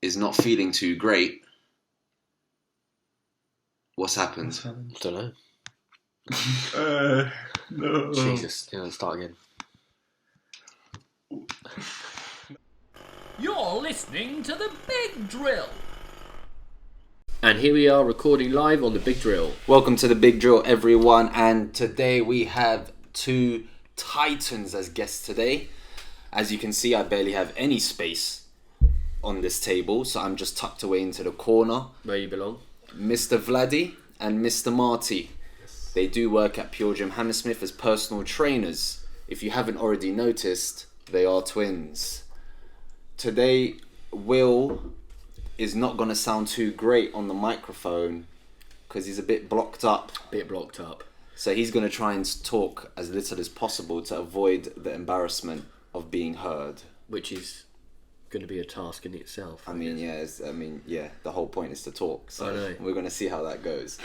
is not feeling too great. What's happened? Don't know. No. Jesus, start again. You're listening to The Big Drill. And here we are recording live on The Big Drill. Welcome to The Big Drill, everyone. And today we have two titans as guests today. As you can see, I barely have any space on this table, so I'm just tucked away into the corner. Where you belong. Mr. Vladi and Mr. Marty. Yes. They do work at Pure Gym Hammersmith as personal trainers. If you haven't already noticed, they are twins. Today, Will is not going to sound too great on the microphone because he's a bit blocked up. So he's going to try and talk as little as possible to avoid the embarrassment of being heard. Which is going to be a task in itself. The whole point is to talk. So I know. We're going to see how that goes.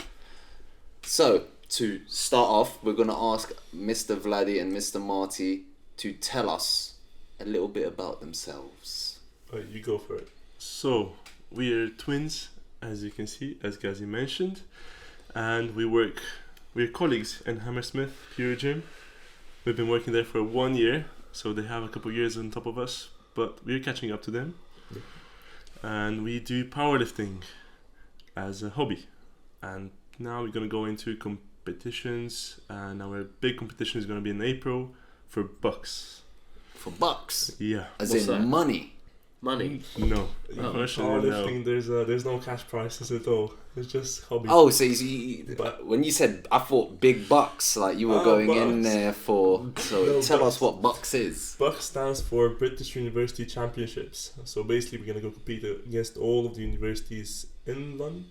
So, to start off, we're going to ask Mr. Vladi and Mr. Marty to tell us a little bit about themselves. You go for it. So, we are twins, as you can see, as Ghazi mentioned. And we're colleagues in Hammersmith, Pure Gym. We've been working there for 1 year, so they have a couple of years on top of us. But we're catching up to them. Yeah. And we do powerlifting as a hobby. And now we're going to go into competitions. And our big competition is going to be in April for bucks. For bucks? Yeah. As in that? Money? Money? No. Powerlifting, there's no cash prizes at all. It's just hobby. Oh, so when you said, I thought big bucks, like you were going bucks. In there for... So no, tell us what bucks is. Bucks stands for British University Championships. So basically we're going to go compete against all of the universities in London,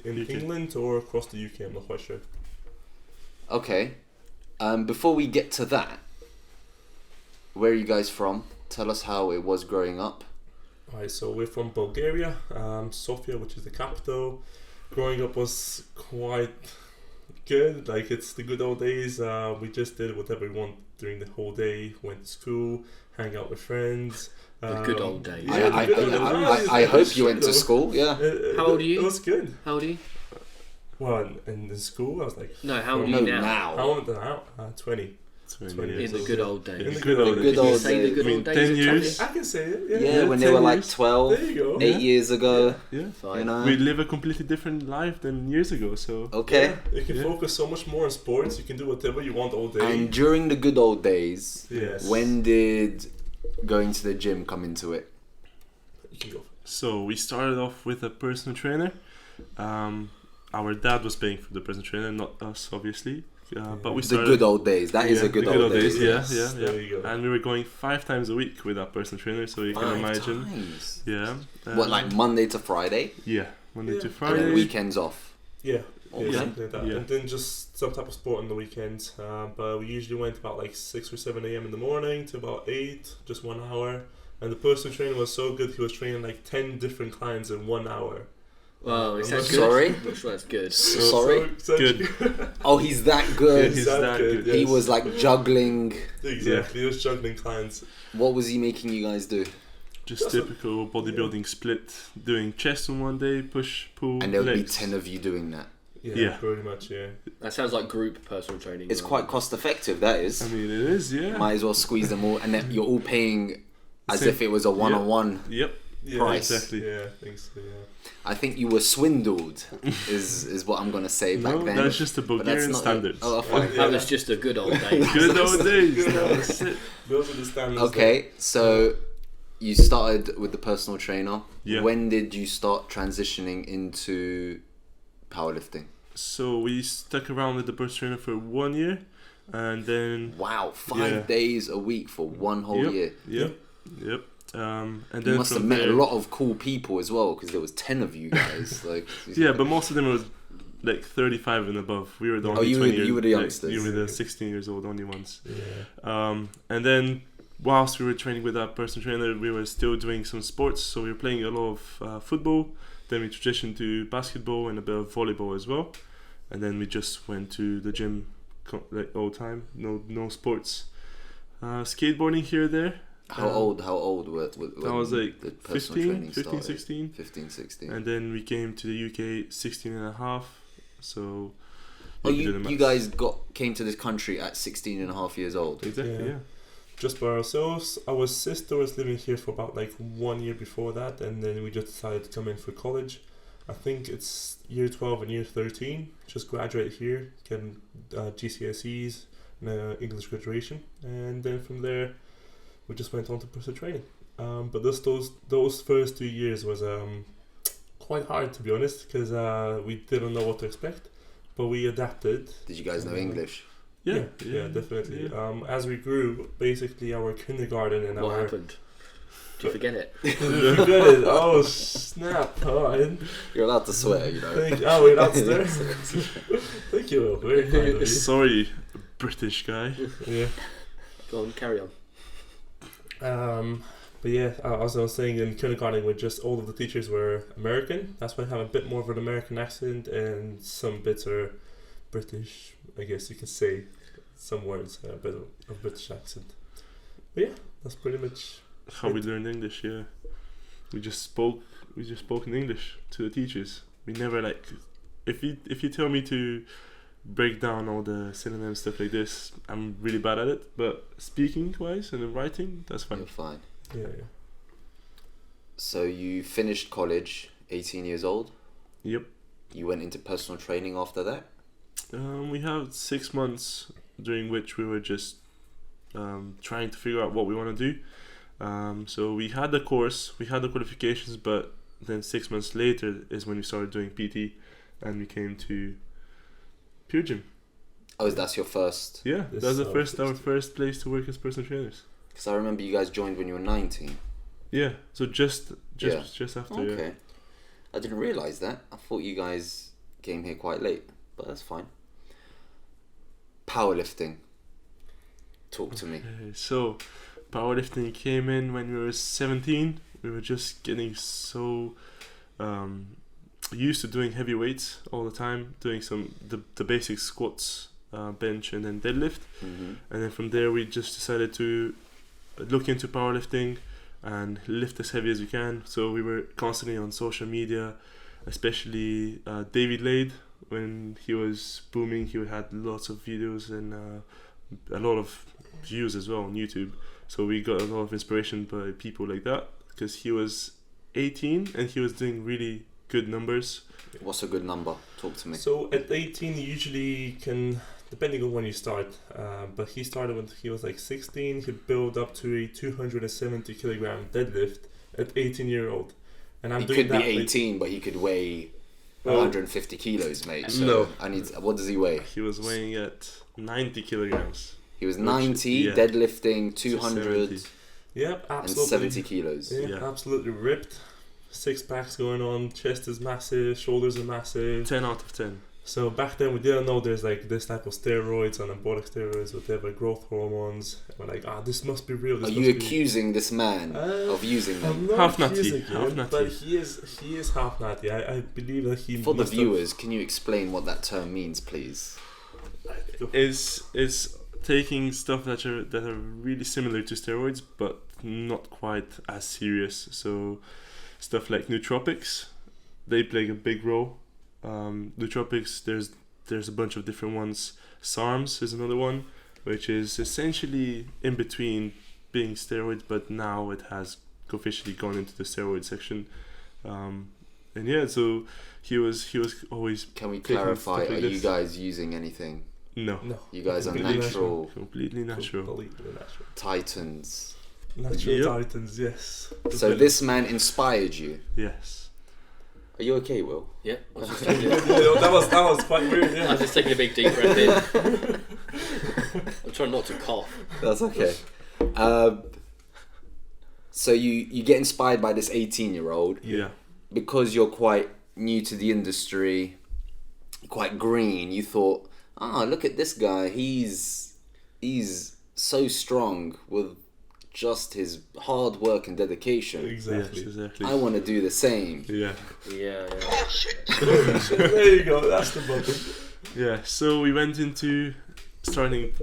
in England or across the UK, I'm not quite sure. Okay. Before we get to that, where are you guys from? Tell us how it was growing up. Alright, so we're from Bulgaria, Sofia, which is the capital. Growing up was quite good, like it's the good old days. We just did whatever we want during the whole day, went to school, hang out with friends. The good old days. I hope you went to school, yeah. How old are you? It was good. How old are you? Well, in school I was like... No, how old are you now? How old am I now? 20. 20 in the good old days. In the good old days. Say the good old days. 10 years. I can say it. Yeah, when they were like 12, there you go. 8 years ago. Yeah. You know? We live a completely different life than years ago, so... Okay. Yeah. You can focus so much more on sports, you can do whatever you want all day. And during the good old days, yes. When did going to the gym come into it? You can go. So we started off with a personal trainer. Our dad was paying for the personal trainer, not us, obviously. But we started... The good old days. That is a good old days. Yeah. There you go. And we were going 5 times a week with that personal trainer, so you can imagine. 5 times? Yeah. What, like Monday to Friday? Yeah, Monday to Friday. And then weekends off? Yeah. Okay. Exactly that. Yeah. And then just some type of sport on the weekends. But we usually went about like 6 or 7 a.m. in the morning to about 8, just 1 hour. And the personal trainer was so good, he was training like 10 different clients in 1 hour. Wow, is that good? Sorry? I'm not sure that's good. Sorry? Good. Oh, he's that good. Yeah, he's that good. Yes. He was like juggling. Exactly, he was juggling clients. What was he making you guys do? Just typical bodybuilding split, doing chest on one day, push, pull, and there would legs. be 10 of you doing that. Yeah, pretty much, yeah. That sounds like group personal training. It's quite cost effective, that is. I mean, it is, yeah. Might as well squeeze them all, and then you're all paying as if it was a one-on-one price. Exactly. Yeah, I think so, yeah. I think you were swindled, is what I'm going to say back then. That's just the Bulgarian standards. That was just a good old days. Good old days. That's it. Those are the standards. Okay, so you started with the personal trainer. Yeah. When did you start transitioning into powerlifting? So we stuck around with the personal trainer for 1 year, and then... Wow, 5 days a week for 1 whole year. Yep. And then you must have met a lot of cool people as well, because there was 10 of you guys. Yeah, but most of them were like 35 and above. We were the only 20 years. You were the youngsters. You were the 16 years old only ones. Yeah. And then whilst we were training with that personal trainer, we were still doing some sports. So we were playing a lot of football. Then we transitioned to basketball and a bit of volleyball as well. And then we just went to the gym like all the time. No sports. Skateboarding here or there. How old were I was like the personal 15, training 15, started? 16. 15, 16. And then we came to the UK 16 and a half. So Oh, can do the you maths. guys came to this country at 16 and a half years old. Exactly, yeah. Just by ourselves. Our sister was living here for about like 1 year before that, and then we just decided to come in for college. I think it's year 12 and year 13. Just graduate here, get GCSEs, and English graduation, and then from there we just went on to personal training. But those first 2 years was quite hard, to be honest, because we didn't know what to expect, but we adapted. Did you guys know English? Yeah, definitely. Yeah. As we grew, basically our kindergarten and What our happened? Did you forget it? forget it. Oh snap! Oh, I didn't You're allowed to swear, you know. we're not there. Thank you, Will. Very kind of you. Sorry, British guy. Yeah. Go on, carry on. But yeah, as I was saying, in kindergarten, all of the teachers were American. That's why I have a bit more of an American accent, and some bits are British. I guess you could say some words a bit of British accent. But yeah, that's pretty much How we learned English, yeah. We just spoke in English to the teachers. We never if you tell me to break down all the synonyms, stuff like this, I'm really bad at it. But speaking wise and in writing, that's fine. You're fine. yeah. So you finished college, 18 years old. Yep. You went into personal training after that. We had 6 months during which we were just trying to figure out what we want to do. So we had the course, we had the qualifications, but then 6 months later is when we started doing PT, and we came to Pure Gym. Oh, that's your first? Yeah, This that was is our first place to work as personal trainers. Because I remember you guys joined when you were 19. Yeah, so just after. Okay. Yeah. I didn't realise that. I thought you guys came here quite late, but that's fine. Powerlifting. Talk to me. Okay, so powerlifting came in when we were 17. We were just getting so used to doing heavy weights all the time, doing the basic squats, bench, and then deadlift. Mm-hmm. And then from there we just decided to look into powerlifting and lift as heavy as we can. So we were constantly on social media, especially David Lade. When he was booming, he had lots of videos and a lot of views as well on YouTube. So we got a lot of inspiration by people like that, because he was 18 and he was doing really good numbers. What's a good number? Talk to me. So at 18, you usually can, depending on when you start, but he started when he was like 16. He built up to a 270 kilogram deadlift at 18-year-old. And He could be 18, but he could weigh 150 kilos, mate. So No. What does he weigh? He was weighing at 90 kilograms. He was 90, yeah. deadlifting 270. 200 Yep, and absolutely. 70 kilos. Yeah, Yeah. absolutely ripped. 6 packs going on, chest is massive, shoulders are massive. 10 out of 10. So back then we didn't know there's like this type of steroids, anabolic steroids, whatever, growth hormones. And we're like, this must be real. This Are must you be... accusing this man of using them? I'm not Half nutty, accusing half him, nutty. but he is half nutty. I believe that he For the must have- viewers, can you explain what that term means, please? Is taking stuff that are really similar to steroids, but not quite as serious. So stuff like nootropics, they play a big role. Nootropics, there's a bunch of different ones. SARMs is another one, which is essentially in between being steroids, but now it has officially gone into the steroid section. And yeah, so he was always. Can we taking clarify, stuff like are you this. guys using anything? No, You guys are Completely natural completely natural. Completely natural. titans. Natural Yep. titans, yes. So this man inspired you. Yes. Are you okay, Will? Yeah. I was just that was quite weird. I Yeah. was just taking a big deep breath in. I'm trying not to cough. That's okay. So you get inspired by this 18-year-old Yeah. because you're quite new to the industry, quite green. You thought, look at this guy. He's so strong with just his hard work and dedication. Exactly. Yes, exactly. I want to do the same. Yeah. Yeah. There you go. That's the button. Yeah. So we went into starting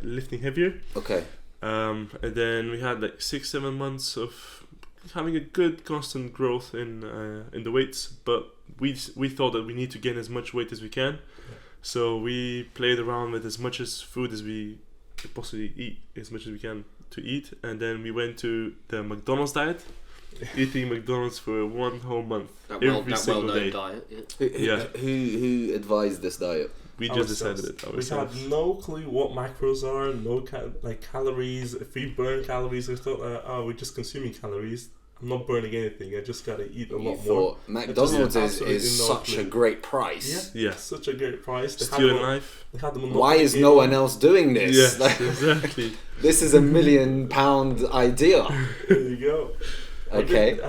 lifting heavier. Okay. And then we had like 6-7 months of having a good constant growth in the weights, but we thought that we need to gain as much weight as we can. So we played around with as much as food as we could possibly eat, as much as we can to eat, and then we went to the McDonald's diet, eating McDonald's for 1 whole month, every single day. Diet. Who advised this diet? We just decided it ourselves. We had no clue what macros are, no calories. If we burn calories, we thought, we're just consuming calories. I'm not burning anything. I just gotta eat a lot more. McDonald's is such a great price. Yeah, such a great price. They Steal a knife. Why is no one else doing this? Yes, exactly. This is £1 million idea. There you go. Okay.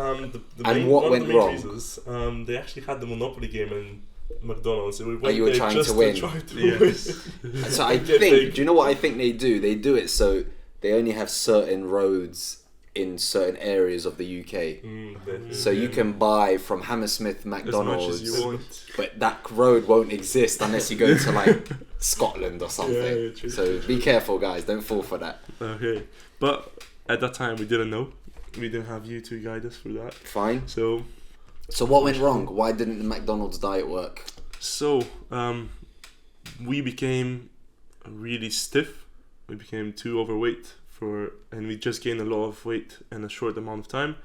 And what went wrong? Reasons, they actually had the Monopoly game in McDonald's. So we you were trying to win. Yes. So I think, do you know what I think they do? They do it so they only have certain roads in certain areas of the UK. So you can buy from Hammersmith McDonald's, as much as you want. but that road won't exist unless you go to like Scotland or something. True, so be careful, guys. Don't fall for that. Okay, but at that time we didn't know. We didn't have you to guide us through that. Fine. So what went wrong? Why didn't the McDonald's diet work? So we became really stiff. We became too overweight and we just gained a lot of weight in a short amount of time.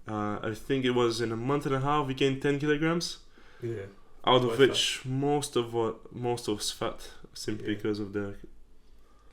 I think it was in a month and a half we gained 10 kilograms. Yeah. Out of which most of was fat, simply because of the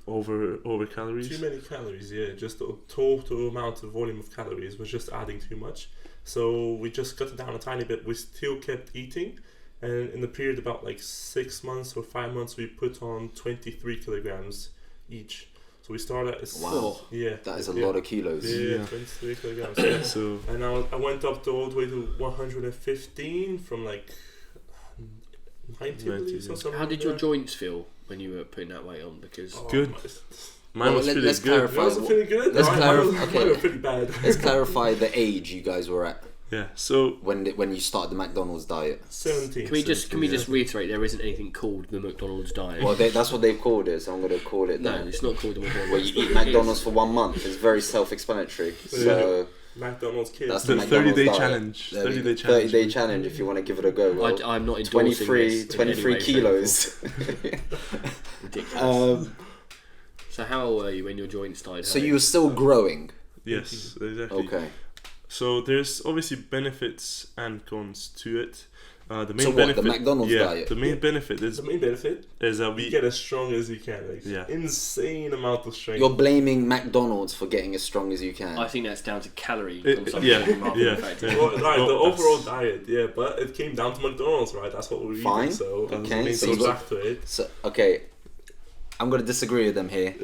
over calories. Too many calories, yeah. Just the total amount of volume of calories was just adding too much. So we just cut it down a tiny bit. We still kept eating, and in the period about like 6 months or 5 months, we put on 23 kilograms each. So we started at that is a lot of kilos. Yeah. 23 kilograms. So and I went up all the way to 115 from like 90 or something. How did your joints feel when you were putting that weight on? Because good. Mine was feeling let's good. clarify. Was it feeling good? Let's Mine clarify. was pretty bad. Let's clarify the age you guys were at Yeah. So when you started the McDonald's diet. 17. Can we just reiterate there isn't anything called the McDonald's diet? Well, that's what they've called it, so I'm going to call it no, that. it's not called the McDonald's. Where you eat McDonald's for 1 month. It's very self-explanatory. So McDonald's kids. that's the McDonald's 30-day diet. challenge. 30-day 30-day challenge if you want to give it a go. Well, I'm not endorsing 23 this kilos. Ridiculous. So how old were you when your joints started? So you were still growing. Yes, exactly. Okay. So there's obviously benefits and cons to it. The main So what, benefit, the McDonald's diet? The main benefit is The main benefit, that you we get as strong as you can. Like, insane amount of strength. You're blaming McDonald's for getting as strong as you can. I think that's down to calorie consumption. yeah. Well, right, the Well, overall diet, yeah, but it came down to McDonald's, right? That's what we're eating. Fine. So Okay, so so you back to it. So okay, I'm going to disagree with them here.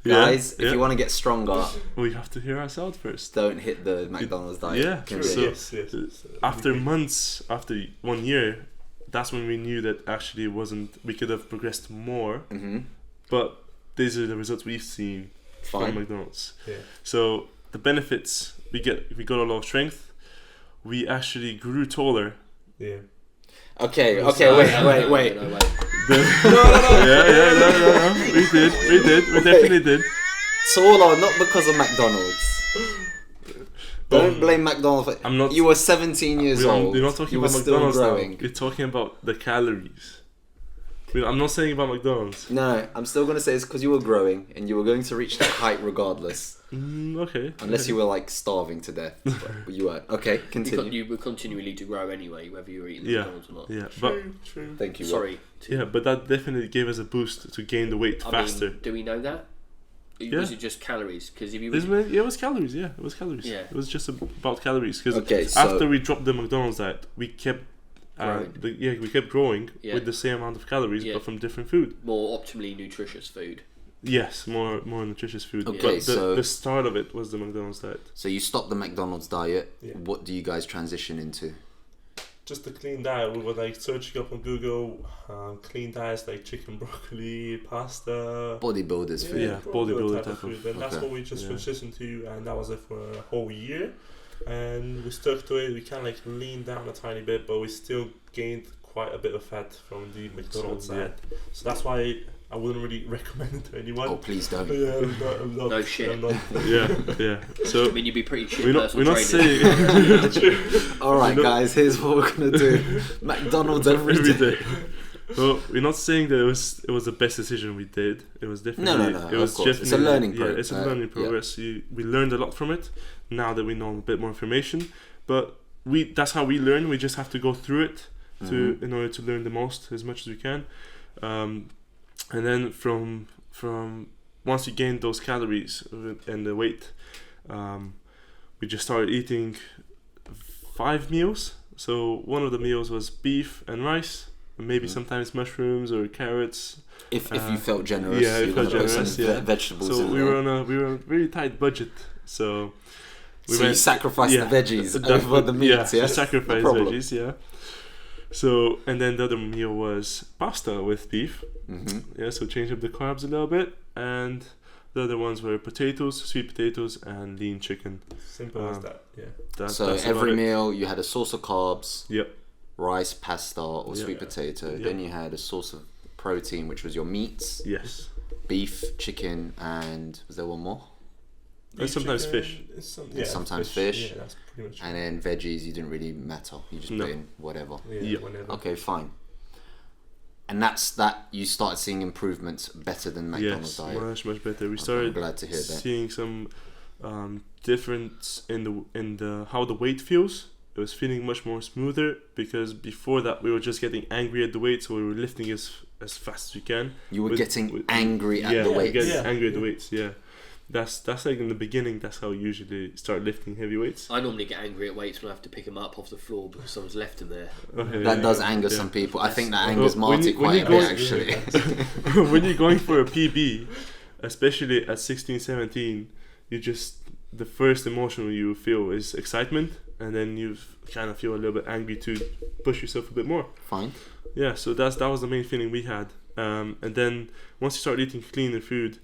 Yeah, Guys, if you want to get stronger, we have to hear us out first. don't hit the McDonald's diet. Yeah, Continue. so Yes. after months, after 1 year, that's when we knew that actually we could have progressed more. Mm-hmm. But these are the results we've seen from Fine. McDonald's. Yeah. So the benefits we got a lot of strength. We actually grew taller. Yeah. Okay, No, wait. no. No. We definitely did. Taller, not because of McDonald's. Don't blame McDonald's. I'm not. You were 17 years old. We're not talking you were about still McDonald's growing. now. We're talking about the calories. I'm not saying about McDonald's. No, I'm still going to say it's because you were growing and you were going to reach that height regardless. Okay. Unless you were like starving to death. But you weren't. Okay, continue. You were continually to grow anyway, whether you were eating Yeah. McDonald's or not. Yeah, but True. Thank you. Rob. Sorry. but that definitely gave us a boost to gain the weight faster. Do we know that? Yeah. Was it just calories? Because if you It was calories. Yeah, it was calories. Yeah. It was just about calories. Because Okay, so after we dropped the McDonald's diet, we kept Growing. we kept growing Yeah. with the same amount of calories, Yeah. but from different food. more optimally nutritious food. Yes, more nutritious food. Okay, but so- the start of it was the McDonald's diet. so you stopped the McDonald's diet. Yeah. What do you guys transition into? Just a clean diet. We were like searching up on Google, clean diets like chicken, broccoli, pasta. Bodybuilders food. Yeah, bodybuilder type of food. And that's okay. what we just Yeah. transitioned to, and that was it for a whole year. And we stuck to it. We kind of like leaned down a tiny bit, but we still gained quite a bit of fat from the McDonald's So, yeah. diet. So that's why I wouldn't really recommend it to anyone. Oh, please don't. But yeah, I'm not, No shit. I'm not, yeah. So I mean, you'd be pretty shit. we're not saying All right, guys. Here's what we're gonna do: McDonald's every day. Well, we're not saying that it was the best decision we did. It was definitely No. It was Of course, it's a definitely- learning Yeah, progress. it's a learning progress. We learned a lot from it. Now that we know a bit more information, but that's how we learn. We just have to go through it in order to learn the most as much as we can. And then from once you gain those calories and the weight, we just started eating 5 meals. So one of the meals was beef and rice, and maybe sometimes mushrooms or carrots. If you felt generous, Yeah, you if felt put generous, some yeah. vegetables So in we there. were on a very tight budget. So You sacrificed the veggies over the meat, yeah? yes? Sacrifice No problem. veggies, yeah. So and then the other meal was pasta with beef. Yeah, so change up the carbs a little bit, and the other ones were potatoes, sweet potatoes, and lean chicken. simple as that. Yeah. So That's every about it. meal you had a source of carbs, Yep. rice, pasta, or Yeah. sweet potato. Yeah. Then you had a source of protein, which was your meats, Yes. beef, chicken, and was there one more? And sometimes Chicken, fish. Sometimes fish. Yeah, that's pretty much. And then veggies, you didn't really matter. You just No. put in whatever. Yeah, Yeah. whenever. Okay, fine. And that's that. You started seeing improvements better than McDonald's Yes, diet. much better. We I'm started glad to hear that. seeing some difference in the how the weight feels. It was feeling much more smoother because before that we were just getting angry at the weight, so we were lifting as fast as we can. You were getting with- angry at yeah, the we were weights. getting Yeah. angry at the weights. Yeah, that's like in the beginning. That's how we usually start lifting heavy weights. I normally get angry at weights when I have to pick them up off the floor because someone's left them there. Okay, That yeah. does anger Yeah. some people. I think that Well, angers when Marty you- when quite you a go- bit, actually. When you're going for a PB, especially at 16, 17, you just the first emotion you feel is excitement, and then you kind of feel a little bit angry to push yourself a bit more. Fine. Yeah, so that was the main feeling we had. And then once you start eating cleaner food,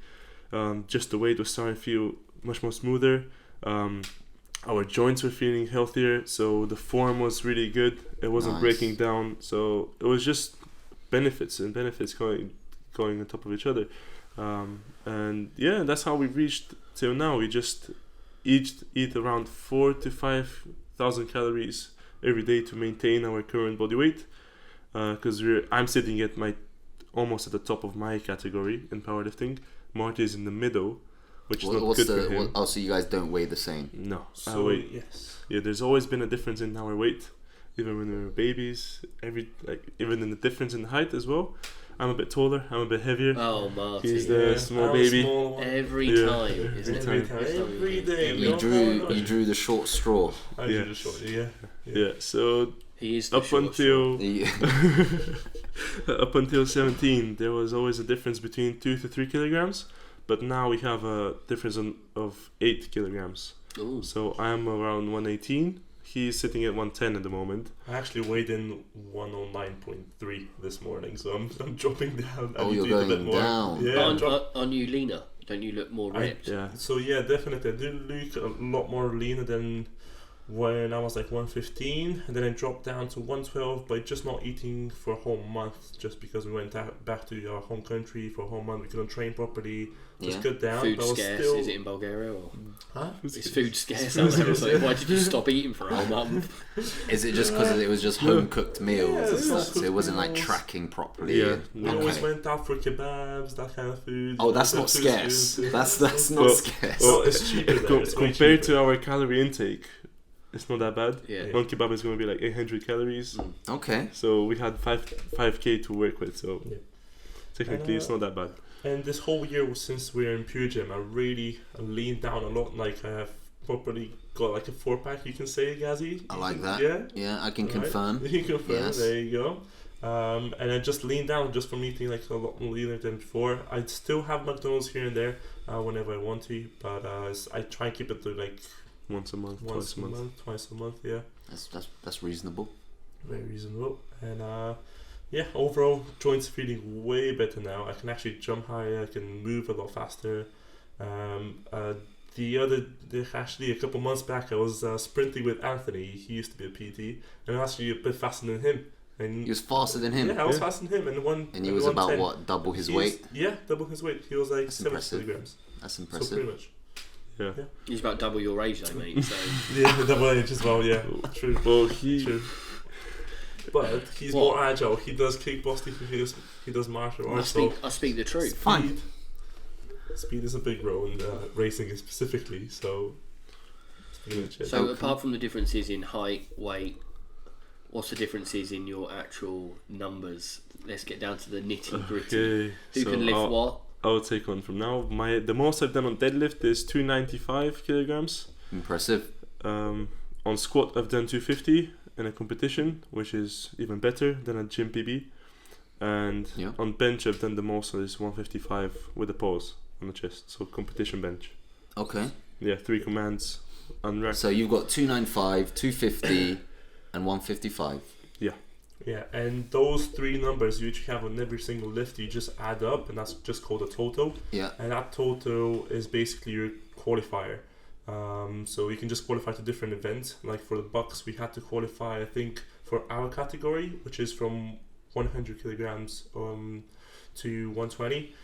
just the weight was starting to feel much more smoother. Our joints were feeling healthier, so the form was really good. It wasn't Nice. breaking down, so it was just benefits going on top of each other. And yeah, that's how we've reached till now. We just eat around 4,000 to 5,000 calories every day to maintain our current body weight. Because I'm sitting at almost at the top of my category in powerlifting. Marty is in the middle, which is not What's good the? for him. So you guys don't weigh the same. No, So weight. yes. Yeah, there's always been a difference in our weight, even when we were babies. Even in the difference in height as well. I'm a bit taller. I'm a bit heavier. Oh, Marty. He's the small I'm baby. small one. Every Yeah. time, isn't it? Every time. Every day. You drew the short straw. I Yeah. do the short. Yeah. Yeah, so He is the up short straw. until The- up until 17, there was always a difference between 2 to 3 kilograms, but now we have a difference of 8 kilograms. Ooh. So I'm around 118. He's sitting at 110 at the moment. I actually weighed in 109.3 this morning, so I'm dropping down. I Oh, need you're to eat a bit going more. down. Yeah. Aren't you leaner? Don't you look more ripped? Yeah. So yeah, definitely. I do look a lot more leaner than when I was like 115, and then I dropped down to 112 by just not eating for a whole month, just because we went back to our home country for a whole month. We couldn't train properly. Just Yeah. cut down. Food but I was scarce? still. Is it in Bulgaria or Huh? is food scarce out there? It's like, why did you stop eating for a whole month? Is it just because it was just home cooked meals Yeah, and it's stuff? just So it wasn't like meals. tracking properly. Yeah. We always Okay. went out for kebabs, that kind of food. Oh, that's not Food scarce. food. That's not Well, scarce. Well, it's cheaper there. It's way Compared cheaper. to our calorie intake, it's not that bad. Yeah. One kebab is going to be like 800 calories. Okay. So we had 5k to work with, so Yeah. technically it's not that bad. And this whole year since we're in Pure Gym, I really leaned down a lot. Like I have properly got like a 4-pack, you can say, Ghazi. I like that. Yeah. Yeah, I can Right. confirm. You can confirm. Yes. There you go. And I just leaned down just from eating like a lot more leaner than before. I still have McDonald's here and there whenever I want to, but I try and keep it to like Once a month, once twice a month. twice a month. Yeah. That's reasonable. Very reasonable. And yeah, overall joints feeling way better now. I can actually jump higher. I can move a lot faster. Actually a couple months back, I was sprinting with Anthony. He used to be a PT, and I was actually a bit faster than him. And He was faster than him. Yeah, I was Yeah. faster than him. And he was about 110. what, double his He was- weight? Yeah, double his weight. He was like That's 70 impressive. kilograms. That's So impressive. pretty much. Yeah. He's about double your age though, mate. So Yeah, double age as well. Yeah, true. Well, he. True. But he's What? more agile. He does kickboxing. He does martial arts. I speak the truth. Fine. Speed is a big role in racing specifically. So. That's pretty much it. So Okay. apart from the differences in height, weight, what's the differences in your actual numbers? Let's get down to the nitty gritty. Okay. Who so can lift I'll, what? I'll take on from now. The most I've done on deadlift is 295 kilograms. Impressive. On squat, I've done 250 in a competition, which is even better than a gym PB. And Yeah. on bench, I've done the most is 155 with a pause on the chest. So competition bench. Okay. Yeah, 3 commands, unracked. So you've got 295, 250, and 155. Yeah, and those 3 numbers you each have on every single lift, you just add up, and that's just called a total. Yeah. And that total is basically your qualifier. So you can just qualify to different events. Like for the Bucks, we had to qualify, I think, for our category, which is from 100 kilograms to 120.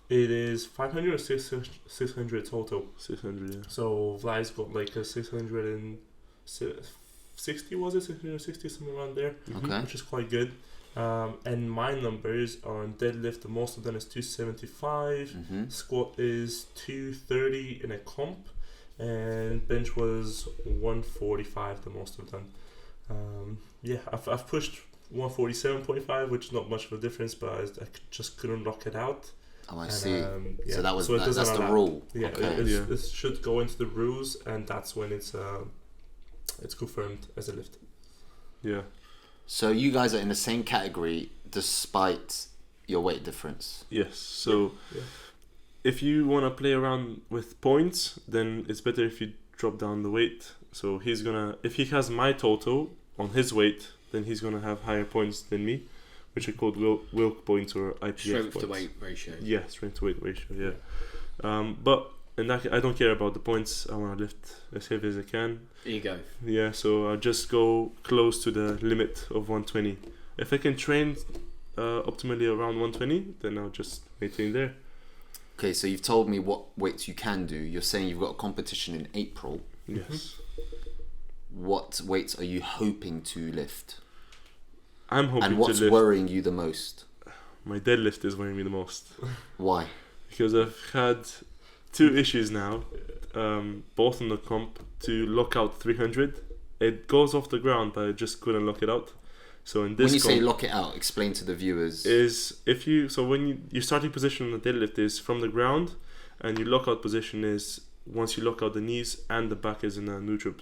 It is 500 or 600 total. 600, yeah. So Vlad's got like a 660, was it? 660, somewhere around there, Okay. which is quite good. And my numbers are on deadlift, the most of them is 275. Mm-hmm. Squat is 230 in a comp, and bench was 145, the most of them. Yeah, I've pushed 147.5, which is not much of a difference, but I just couldn't lock it out. Oh, I And, see. yeah, So that was it doesn't that's the allow- rule. Yeah, Okay. it should go into the rules, and that's when it's confirmed as a lift. Yeah. So you guys are in the same category despite your weight difference. Yes. So Yeah. if you want to play around with points, then it's better if you drop down the weight. So he's gonna, if he has my total on his weight, then he's gonna have higher points than me, which are called Wilk points or IPF Strength points. to weight ratio. Yeah, strength to weight ratio. Yeah. But in that, I don't care about the points. I want to lift as heavy as I can. Ego. Yeah, so I'll just go close to the limit of 120. If I can train optimally around 120, then I'll just maintain there. Okay, so you've told me what weights you can do. You're saying you've got a competition in April. Yes. What weights are you hoping to lift? I'm hoping And what's to lift. worrying you the most? My deadlift is worrying me the most. Why? Because I've had 2 issues now, both on the comp, to lock out 300. It goes off the ground, but I just couldn't lock it out. So in this When you say comp lock it out, explain to the viewers. is if you, so when your starting position on the deadlift is from the ground, and your lockout position is once you lock out the knees and the back is in a neutral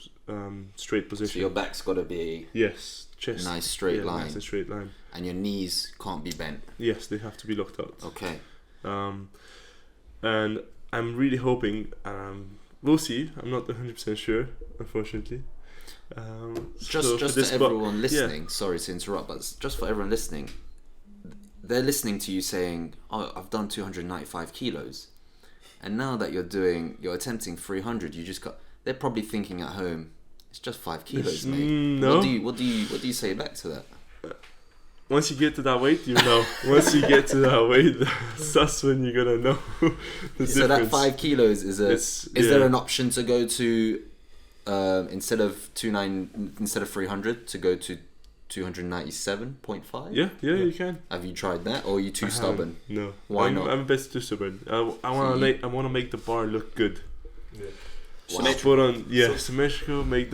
straight So position. your back's got to be Yes, a chest. nice straight line, Nice and straight line. and your knees can't be bent. Yes, they have to be locked out. Okay. And I'm really hoping, we'll see, I'm not 100% sure, unfortunately. Just for for this, but- everyone listening, sorry to interrupt, but just for everyone listening, they're listening to you saying, "Oh, I've done 295 kilos," and now that you're attempting 300, you just got. They're probably thinking at home, "It's just 5 kilos, mate." No. What do you say back to that? Once you get to that weight, you know. Once you get to that weight, that's when you're gonna know the So difference. that 5 kilos is It's- there yeah. an option to go to instead of 300 to go to 297.5? Yeah, you can. Have you tried that, or are you too stubborn? No. Why I'm, not? I'm a bit too stubborn. I want to make the bar look good. Yeah. Put on symmetrical. Make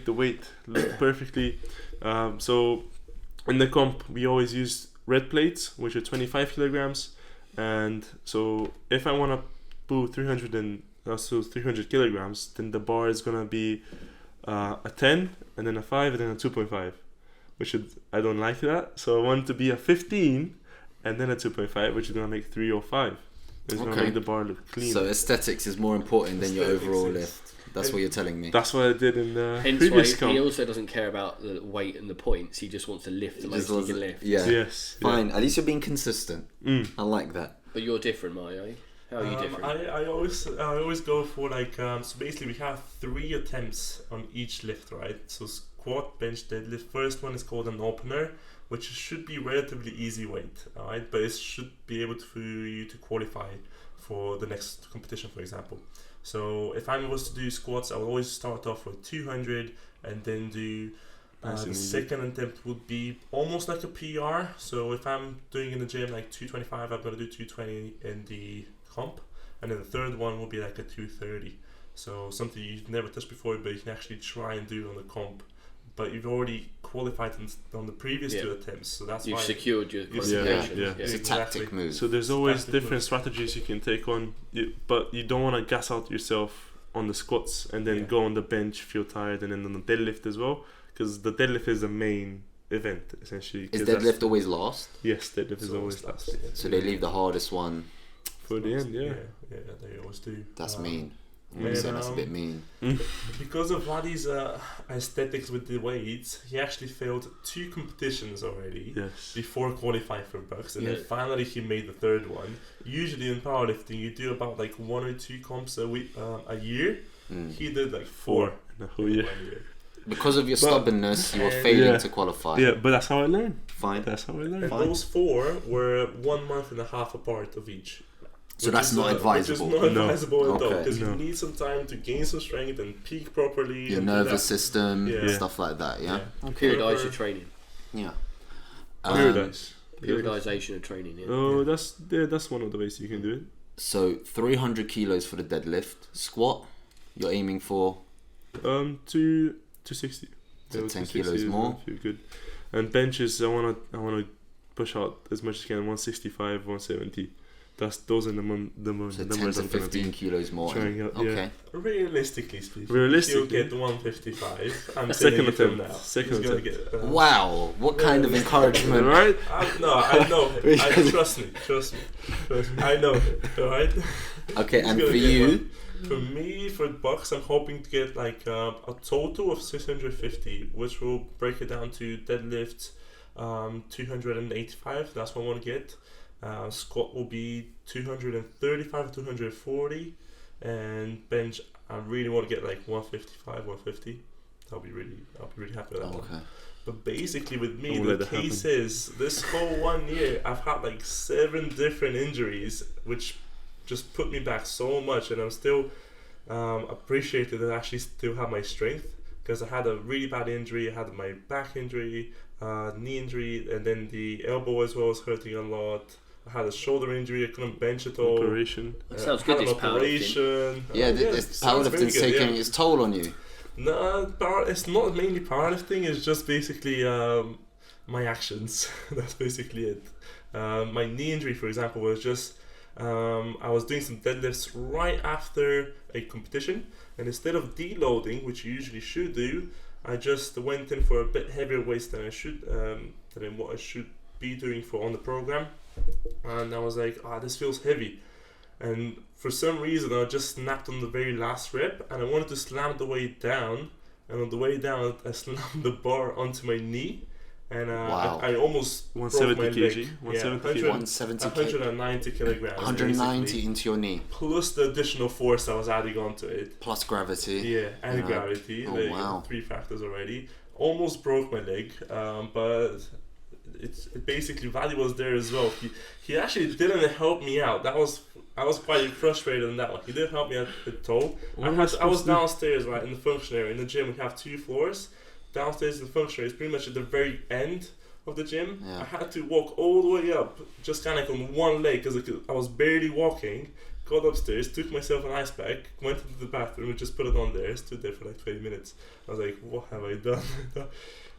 the weight look perfectly. So in the comp we always use red plates, which are 25 kilograms, and so if I want to pull 300 kilograms, then the bar is gonna be a 10, and then a 5, and then a 2.5, which I don't like that. So I want it to be a 15, and then a 2.5, which is gonna make 3 or 5. It's gonna Okay. make the bar look clean. So aesthetics is more important than your Aesthetics overall is- lift. That's what you're telling me. That's what I did in the Hence why previous he comp. also doesn't care about the weight and the points. He just wants to lift the most he can lift. Yeah. Yes. Fine. At least you're being consistent. Yeah. I like that. But you're different, Mario. How are you different? I always go for like so basically we have 3 attempts on each lift, right? So squat, bench, deadlift. First one is called an opener, which should be relatively easy weight, alright, but it should be able for you to qualify for the next competition, for example. So if I was to do squats, I would always start off with 200 and then do the second attempt would be almost like a PR. So if I'm doing in the gym like 225, I'm going to do 220 in the comp, and then the third one will be like a 230. So something you've never touched before, but you can actually try and do on the comp. But you've already qualified on the previous 2 attempts, so that's You've why secured your qualification. Yeah. It's a tactic move. So there's always Tactic different move. strategies you can take on, but you don't want to gas out yourself on the squats and then go on the bench, feel tired, and then on the deadlift as well, because the deadlift is the main event essentially. Is deadlift always last? Yes, deadlift is always last. So they leave the hardest one For the end, yeah. Yeah, they always do. That's mean. and, So that's a bit mean. Because of Vladi's aesthetics with the weights, he actually failed 2 competitions already Yes. before qualifying for Bucks, and then finally he made the 3rd one. Usually in powerlifting, you do about like 1 or 2 comps a week, a year. He did like 4 in a whole year. 1 year. Because of your stubbornness, you were failing to qualify. Yeah, but that's how I learned. Fine. That's how I learned. And those 4 were 1 month and a half apart of each. So that's not advisable. Which is not No. advisable at all, Okay. because No. you need some time to gain some strength and peak properly. Your and do nervous that. system, Yeah. stuff like that, yeah? Periodise your training. Yeah. Periodize. Periodisation of training, yeah. Oh, that's one of the ways you can do it. So 300 kilos for the deadlift. Squat, you're aiming for 260. So 10 260 kilos is more. feel good. And benches, I wanna push out as much as I can. 165, 170. Those are the so numbers 10 I'm to gonna be 15 kilos more. trying out, yeah. Okay. Realistically speaking, Realistically. you'll get 155. I'm Second telling you from attempt. now. Second He's gonna attempt. get, Wow, what kind of encouragement? Right? No, I know. Trust me. I know. Alright? Okay, He's and gonna for get you, one. For me, for Bucks, I'm hoping to get like a total of 650, which will break it down to deadlift 285. That's what I want to get. Squat will be 235, 240, and bench I really want to get like 155, 150. I'll be really happy with that one. okay. But basically with me, I won't the let that case happen. is this whole 1 year I've had like 7 different injuries, which just put me back so much, and I'm still appreciated that I actually still have my strength, because I had a really bad injury. I had my back injury, knee injury, and then the elbow as well was hurting a lot. I had a shoulder injury. I couldn't bench at all. Operation. That sounds Had good, an this powerlifting. operation. Yeah, it this sounds very powerlifting's good, taking yeah. its toll on you. No, it's not mainly powerlifting. It's just basically my actions. That's basically it. My knee injury, for example, was just I was doing some deadlifts right after a competition, and instead of deloading, which you usually should do, I just went in for a bit heavier weights than I should, than what I should be doing for on the program, and I was like, this feels heavy. And for some reason, I just snapped on the very last rep, and I wanted to slam the weight down. And on the way down, I slammed the bar onto my knee, and Wow. I almost broke my 170 leg. kg. Yeah, 170 kg. 170 190 kilograms. 190 basically. into your knee, Plus the additional force I was adding onto it. plus gravity. Yeah, and Yeah. gravity. Oh, There you go, wow. 3 factors already. Almost broke my leg, but it basically Vladi was there as well. He actually didn't help me out. I was quite frustrated on that one. He didn't help me out at all. I was downstairs, right, in the function area. In the gym, we have 2 floors. Downstairs in the function area is pretty much at the very end of the gym. Yeah. I had to walk all the way up, just kind of like on one leg, because I was barely walking. Got upstairs, took myself an ice pack, went into the bathroom and just put it on there. Stood there for like 20 minutes. I was like, what have I done?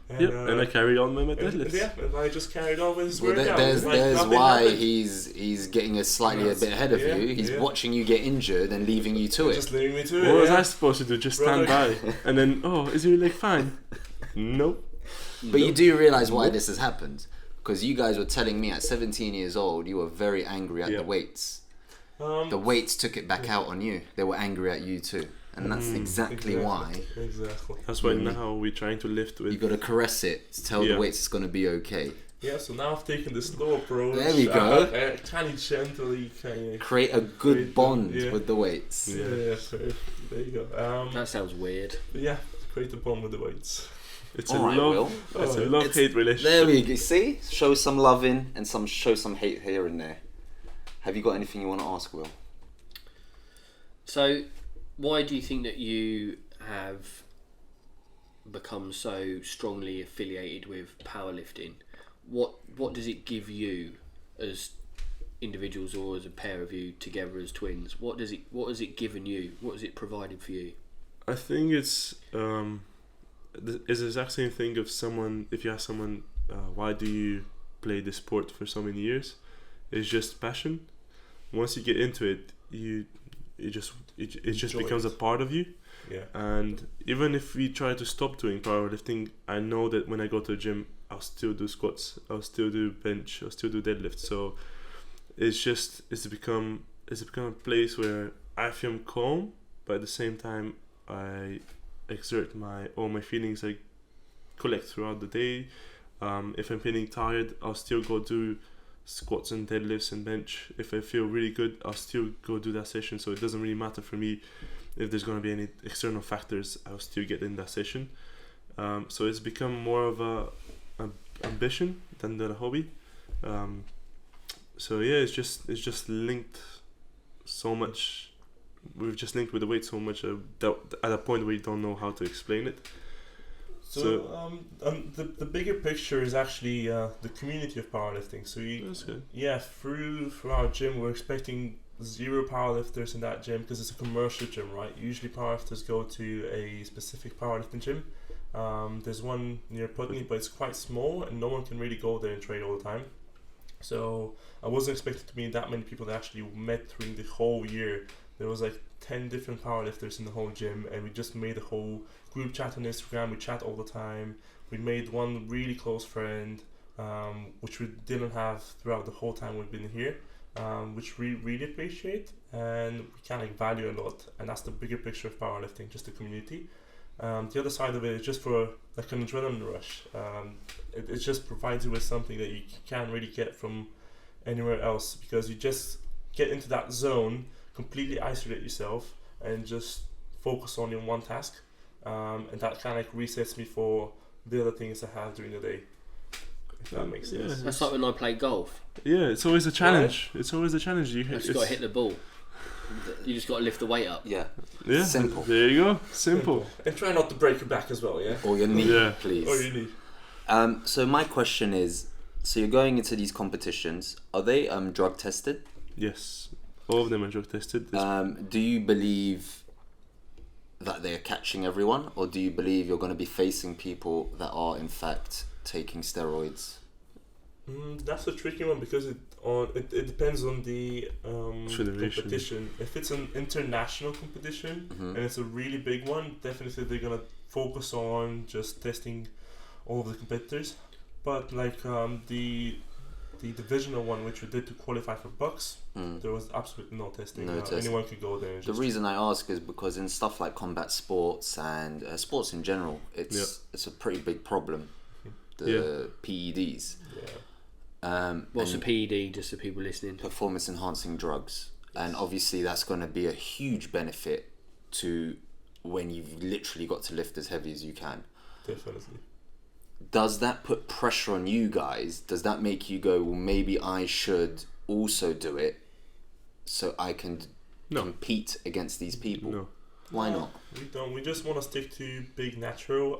And I carried on with my deadlifts. Yeah, and I just carried on with his Well, workout. there's Like nothing why happened. he's getting a bit ahead of Yeah, you. He's yeah. watching you get injured and leaving you to it. Just leaving me to it. What was yeah. I supposed to do? Just stand by and then, is your leg fine? Nope. But you do realise why this has happened, because you guys were telling me at 17 years old you were very angry at Yeah. the weights. The weights took it back out on you. They were angry at you too, and that's exactly why Exactly. That's why now we're trying to lift with. you got to caress it to tell Yeah. the weights it's going to be okay. Yeah, so now I've taken the slow approach. There we go. Kind of gently, Create a good create bond yeah. with the weights. Yeah, so there you go. That sounds weird. But yeah, create a bond with the weights. It's All right, Will. it's a Oh, love-hate relationship. There we go. See, show some loving and show some hate here and there. Have you got anything you want to ask, Will? So, why do you think that you have become so strongly affiliated with powerlifting? What does it give you as individuals or as a pair of you together as twins? What has it given you? What has it provided for you? I think it's the exact same thing of someone. If you ask someone, why do you play this sport for so many years? It's just passion. Once you get into it, it just becomes a part of you. Yeah. And even if we try to stop doing powerlifting, I know that when I go to the gym, I'll still do squats, I'll still do bench, I'll still do deadlift. So it's become a place where I feel calm, but at the same time I exert all my feelings I collect throughout the day. If I'm feeling tired, I'll still go do squats and deadlifts and bench. If I feel really good, I'll still go do that session. So it doesn't really matter for me if there's going to be any external factors. I'll still get in that session. So it's become more of a ambition than a hobby. So yeah, it's just linked so much. We've just linked with the weight so much that at a point where you don't know how to explain it. The bigger picture is actually the community of powerlifting. So That's good. through our gym, we're expecting 0 powerlifters in that gym because it's a commercial gym, right? Usually powerlifters go to a specific powerlifting gym. There's one near Putney, but it's quite small and no one can really go there and train all the time. So I wasn't expecting to be that many people that actually met during the whole year. There was like 10 different powerlifters in the whole gym, and we just made a whole group chat on Instagram. We chat all the time. We made one really close friend, which we didn't have throughout the whole time we've been here, which we really appreciate and we kind of value a lot. And that's the bigger picture of powerlifting, just the community. The other side of it is just for like an adrenaline rush. It just provides you with something that you can't really get from anywhere else, because you just get into that zone, completely isolate yourself and just focus on your one task, and that kind of like resets me for the other things I have during the day, if that makes sense. Yeah. That's like when I play golf. Yeah, it's always a challenge. It's always a challenge. You just got to hit the ball. You just got to lift the weight up. Yeah. Yeah, Simple. There you go. Simple. And try not to break your back as well, yeah? Or your knee, Yeah. please. Or your knee. So my question is, so you're going into these competitions, are they drug tested? Yes, all of them are drug tested. Do you believe that they're catching everyone, or do you believe you're going to be facing people that are in fact taking steroids? That's a tricky one because it depends on the Federation. competition. If it's an international competition and it's a really big one, definitely they're gonna focus on just testing all of the competitors. But like the divisional one, which we did to qualify for Bucks, there was absolutely no testing. No testing. Anyone could go there. And The reason I ask is because in stuff like combat sports and sports in general, it's a pretty big problem. The PEDs. Yeah. What's a PED, just for people listening? Performance enhancing drugs. And obviously that's going to be a huge benefit to when you've literally got to lift as heavy as you can. Definitely. Does that put pressure on you guys? Does that make you go, well, maybe I should also do it so I can compete against these people? No. Why not? We don't. We just want to stick to big natural.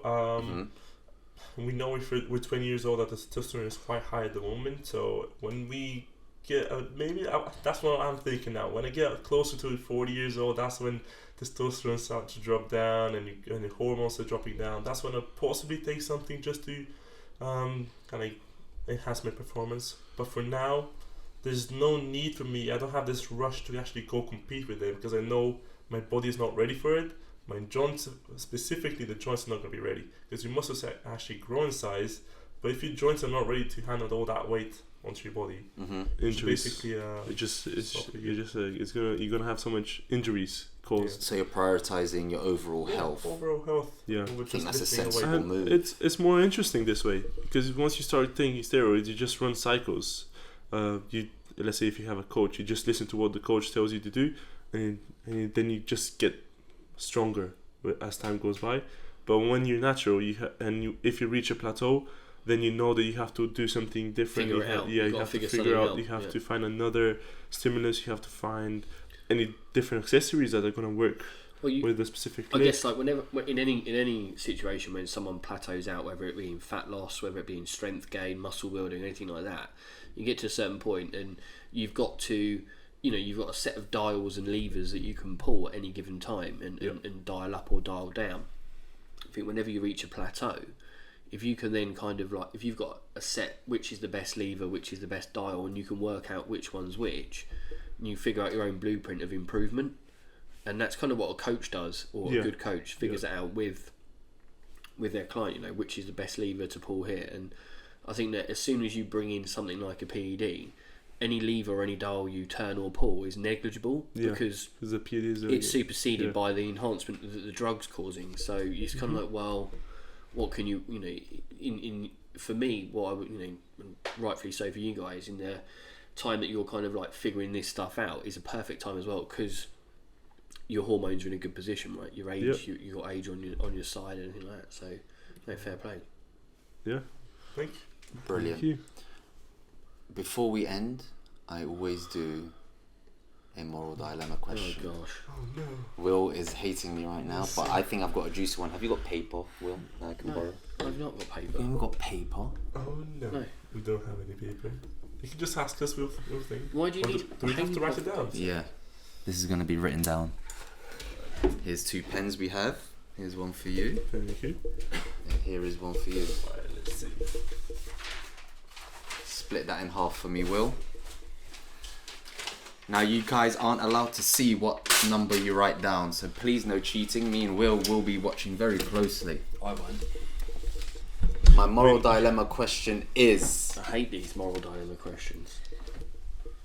We know we're 20 years old that the testosterone is quite high at the moment. So when we get that's what I'm thinking now. When I get closer to 40 years old, that's when testosterone starts to drop down and the hormones are dropping down. That's when I possibly take something just to kind of enhance my performance. But for now, there's no need for me. I don't have this rush to actually go compete with them because I know my body is not ready for it. My joints, specifically the joints, are not going to be ready because your muscles actually grow in size. But if your joints are not ready to handle all that weight onto your body. Mm-hmm. It's Injuries. basically you're gonna have so much injuries caused. So you're prioritizing your overall health. overall health. Yeah. over I think just that's a lifting away. sensible And move. it's more interesting this way because once you start taking steroids, you just run cycles. Let's say if you have a coach, you just listen to what the coach tells you to do, and then you just get stronger as time goes by. But when you're natural, if you reach a plateau, then you know that you have to do something different. Figure it out. Yeah, You've you gotta have to figure figure something out. out, You have yeah. to find another stimulus. You have to find any different accessories that are going to work Well, with the specific. I lift. guess like in any situation when someone plateaus out, whether it be in fat loss, whether it be in strength gain, muscle building, anything like that, you get to a certain point and you've got a set of dials and levers that you can pull at any given time and dial up or dial down. I think whenever you reach a plateau, if you can then kind of like, if you've got a set, which is the best lever, which is the best dial, and you can work out which one's which, and you figure out your own blueprint of improvement. And that's kind of what a coach does, or a good coach figures it out with their client, which is the best lever to pull here. And I think that as soon as you bring in something like a PED, any lever or any dial you turn or pull is negligible because the PEDs it's superseded by the enhancement that the drug's causing. So it's kind of like, well, what can you, in for me, what I would, and rightfully so for you guys, in the time that you're kind of like figuring this stuff out is a perfect time as well, because your hormones are in a good position, right? Your age, you got age on your side and anything like that. So, fair play. Yeah. Thank you. Brilliant. Thank you. Before we end, I always do a moral dilemma question. Oh gosh. Oh no. Will is hating me right now, but I think I've got a juicy one. Have you got paper, Will, that I can borrow? I've not got paper. You haven't got paper? Oh no. No. We don't have any paper. You can just ask us. We'll think. Why do you Or need? do we have to write it down? Yeah. This is going to be written down. Here's 2 pens we have. Here's one for you. Thank you. And here is one for you. Right, let's see. Split that in half for me, Will. Now you guys aren't allowed to see what number you write down, so please no cheating. Me and Will be watching very closely. I won't. My moral dilemma question is, I hate these moral dilemma questions.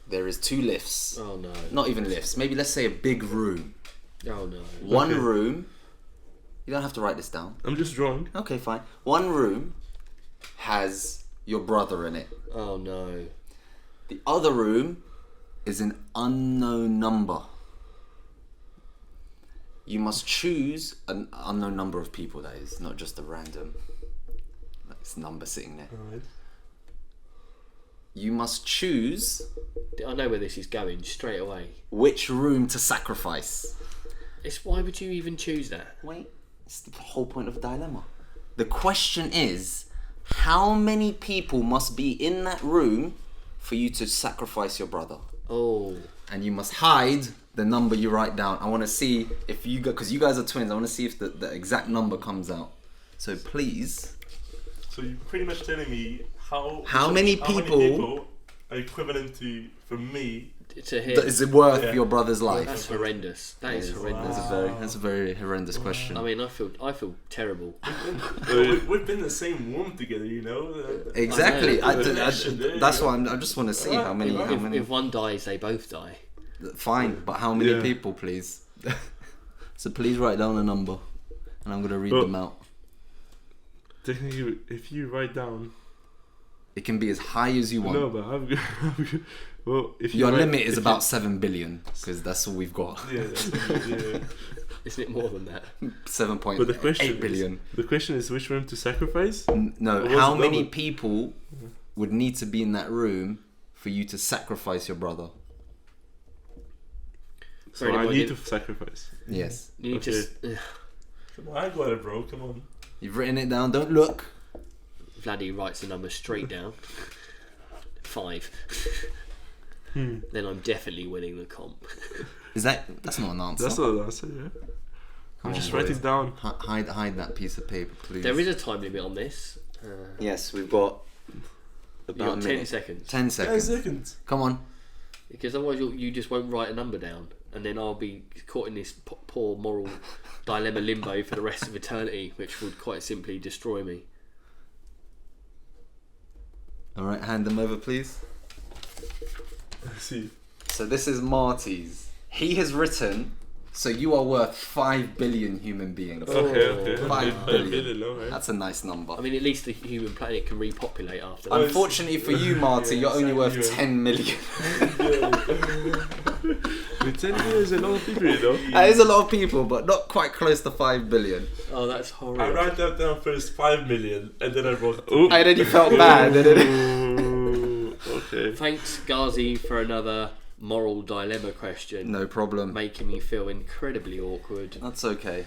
there is 2 lifts. Oh no. Not even lifts, maybe let's say a big room. Oh no. One Okay. room, you don't have to write this down. I'm just drawing. Okay, fine. One room has your brother in it. Oh no. The other room is an unknown number. You must choose an unknown number of people, that is, not just a random number sitting there. Alright. You must choose I know where this is going straight away. which room to sacrifice. It's why would you even choose that? Wait, it's the whole point of a dilemma. The question is, how many people must be in that room for you to sacrifice your brother? Oh. And you must hide the number you write down. I want to see if you because you guys are twins. I want to see if the exact number comes out. So please. So you're pretty much telling me How many people are equivalent to, for me, To hear. Is it worth Yeah. your brother's life? That's horrendous. That is horrendous. That's a very horrendous question. I mean, I feel terrible. we've been in the same room together, Exactly. I That's why I just want to see how many. How many. If one dies, they both die. Fine, but how many Yeah. people, please? So please write down a number, and I'm gonna read Well- them out. Technically, if you write down. It can be as high as you want. No, but well, if you Your write- limit is if about 7 billion, because that's all we've got. You, yeah. Isn't it more than that? 7.8 But the question billion. The question is which room to sacrifice. No, What's how the many number? people would need to be in that room for you to sacrifice your brother? So Very I good. need to sacrifice. Yes. You Okay. just Come on, I got it, bro. Come on. You've written it down, don't look. Vladi writes the number straight down. 5. Then I'm definitely winning the comp. That's not an answer. That's not an answer. Yeah. Come on, Just write boys. it down. Hide that piece of paper, please. There is a time limit on this. Yes, we've got You've about got a 10 minute. seconds. 10 seconds. 10 seconds. Come on. Because otherwise you just won't write a number down. And then I'll be caught in this poor moral dilemma limbo for the rest of eternity, which would quite simply destroy me. All right, hand them over, please. Let's see. So this is Marty's. He has written, so you are worth 5 billion human beings. Okay. 5 billion. Alright. That's a nice number. I mean, at least the human planet can repopulate after that. Unfortunately for you, Marty, you're only worth 10 million. With 10 years, a lot of people, you know. That is a lot of people, but not quite close to 5 billion. Oh, that's horrible. I write that down first 5 million, and then I wrote. Ooh. And then you felt bad. Ooh, okay. Thanks, Ghazi, for another moral dilemma question. No problem. Making me feel incredibly awkward. That's okay.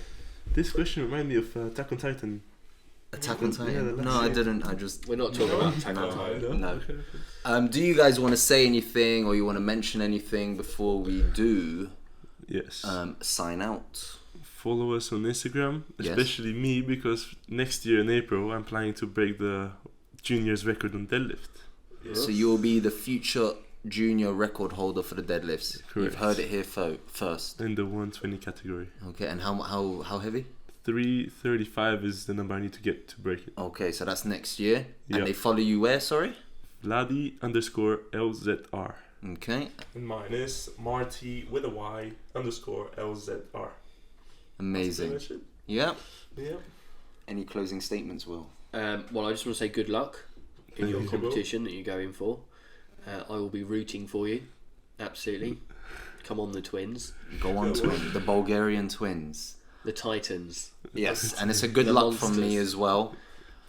This question reminds me of Attack on Titan. Attack on Yeah, Titan? the No, last I year. didn't. I just... We're not talking about Attack on Titan. No. Okay. Do you guys want to say anything or you want to mention anything before we do Yes. sign out? Follow us on Instagram, Yes. especially me, because next year in April I'm planning to break the juniors record on deadlift. So you'll be the future junior record holder for the deadlifts. Correct. You've heard it here first. In the 120 category. Okay, and how heavy? 335 is the number I need to get to break it. Okay, so that's next year. Yeah. And they follow you where, sorry? Vladi _LZR. Okay, And mine is Marty with a Y _LZR. amazing. That's it. Yeah. Yeah. Any closing statements, Will? Well, I just want to say good luck in Thank your you. competition that you're going for. I will be rooting for you. Absolutely. Come on, the twins. Go on, the Bulgarian twins. The Titans. Yes, and it's a good The luck from me monsters. as well.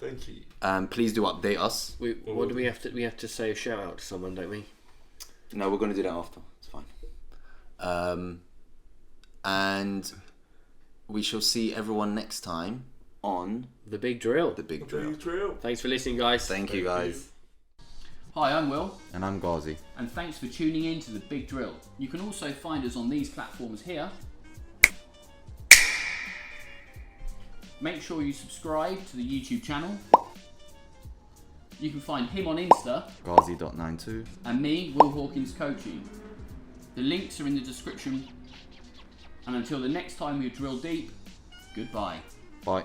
Thank you. Please do update us. What do we have to? We have to say a shout out to someone, don't we? No, we're going to do that after. It's fine. And we shall see everyone next time on The Big Drill. The Big Drill. Big drill. Thanks for listening, guys. Thank you, guys. Hi, I'm Will, And I'm Ghazi. and thanks for tuning in to The Big Drill. You can also find us on these platforms here. Make sure you subscribe to the YouTube channel. You can find him on Insta, Ghazi.92. and me, Will Hawkins Coaching. The links are in the description. And until the next time we drill deep, goodbye. Bye.